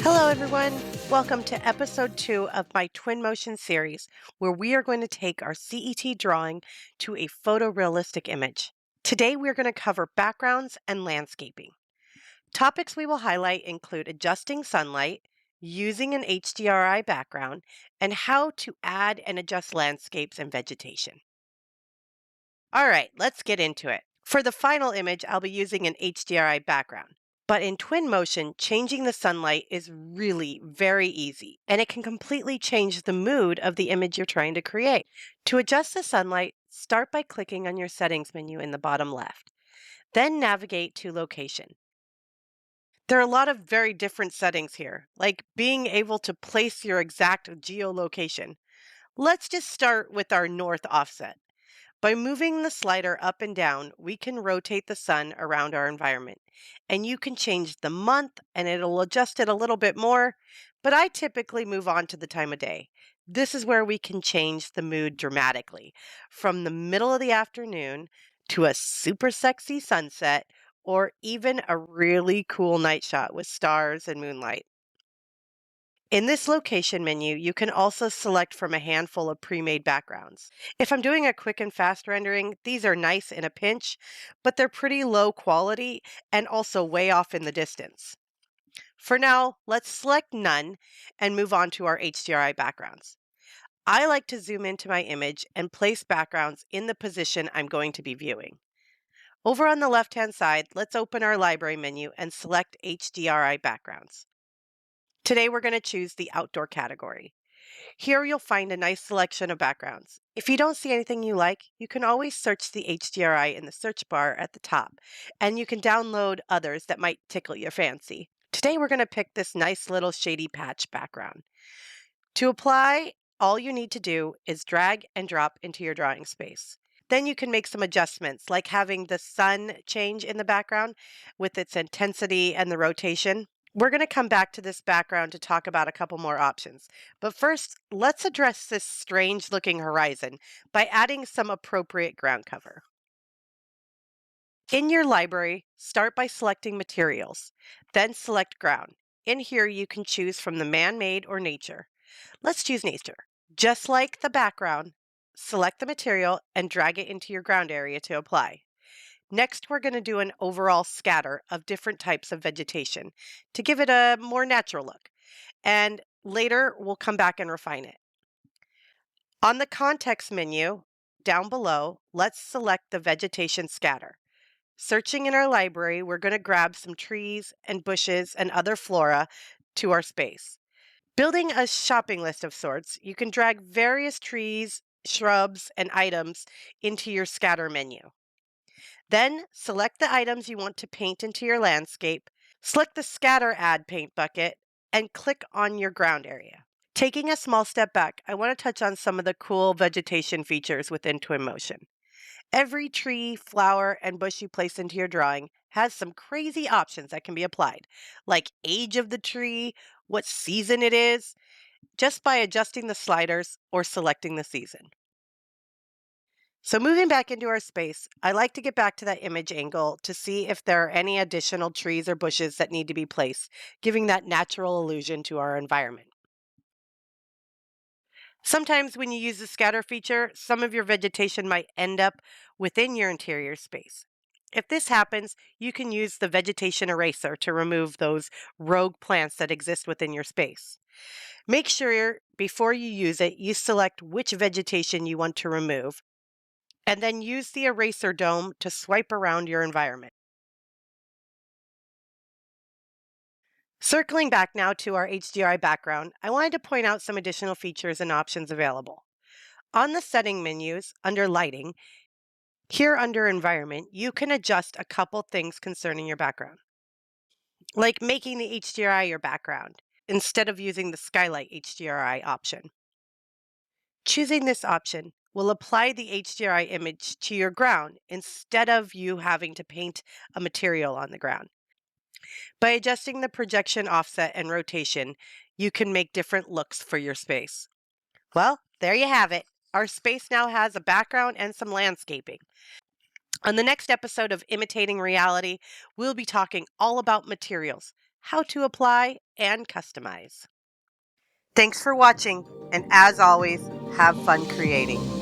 Hello, everyone. Welcome to episode 2 of my Twin Motion series, where we are going to take our CET drawing to a photorealistic image. Today, we're going to cover backgrounds and landscaping. Topics we will highlight include adjusting sunlight, using an HDRI background, and how to add and adjust landscapes and vegetation. All right, let's get into it. For the final image, I'll be using an HDRI background. But in twin motion, changing the sunlight is really very easy, and it can completely change the mood of the image you're trying to create. To adjust the sunlight, start by clicking on your settings menu in the bottom left. Then navigate to location. There are a lot of very different settings here, like being able to place your exact geolocation. Let's just start with our north offset. By moving the slider up and down, we can rotate the sun around our environment. And you can change the month and it'll adjust it a little bit more, but I typically move on to the time of day. This is where we can change the mood dramatically, from the middle of the afternoon to a super sexy sunset or even a really cool night shot with stars and moonlight. In this location menu, you can also select from a handful of pre-made backgrounds. If I'm doing a quick and fast rendering, these are nice in a pinch, but they're pretty low quality and also way off in the distance. For now, let's select none and move on to our HDRI backgrounds. I like to zoom into my image and place backgrounds in the position I'm going to be viewing. Over on the left-hand side, let's open our library menu and select HDRI backgrounds. Today we're going to choose the outdoor category. Here you'll find a nice selection of backgrounds. If you don't see anything you like, you can always search the HDRI in the search bar at the top, and you can download others that might tickle your fancy. Today we're going to pick this nice little shady patch background. To apply, all you need to do is drag and drop into your drawing space. Then you can make some adjustments, like having the sun change in the background with its intensity and the rotation. We're going to come back to this background to talk about a couple more options. But first, let's address this strange looking horizon by adding some appropriate ground cover. In your library, start by selecting materials, then select ground. In here, you can choose from the man-made or nature. Let's choose nature. Just like the background, select the material and drag it into your ground area to apply. Next, we're going to do an overall scatter of different types of vegetation to give it a more natural look. And later, we'll come back and refine it. On the context menu down below, let's select the vegetation scatter. Searching in our library, we're going to grab some trees and bushes and other flora to our space. Building a shopping list of sorts, you can drag various trees, shrubs, and items into your scatter menu. Then select the items you want to paint into your landscape, select the Scatter Add Paint bucket, and click on your ground area. Taking a small step back, I want to touch on some of the cool vegetation features within Twinmotion. Every tree, flower, and bush you place into your drawing has some crazy options that can be applied, like age of the tree, what season it is, just by adjusting the sliders or selecting the season. So moving back into our space, I like to get back to that image angle to see if there are any additional trees or bushes that need to be placed, giving that natural illusion to our environment. Sometimes when you use the scatter feature, some of your vegetation might end up within your interior space. If this happens, you can use the vegetation eraser to remove those rogue plants that exist within your space. Make sure before you use it, you select which vegetation you want to remove, and then use the eraser dome to swipe around your environment. Circling back now to our HDRI background, I wanted to point out some additional features and options available. On the setting menus under lighting, here under environment, you can adjust a couple things concerning your background, like making the HDRI your background instead of using the skylight HDRI option. Choosing this option will apply the HDRI image to your ground instead of you having to paint a material on the ground. By adjusting the projection offset and rotation, you can make different looks for your space. Well, there you have it. Our space now has a background and some landscaping. On the next episode of Imitating Reality, we'll be talking all about materials, how to apply and customize. Thanks for watching, and as always, have fun creating.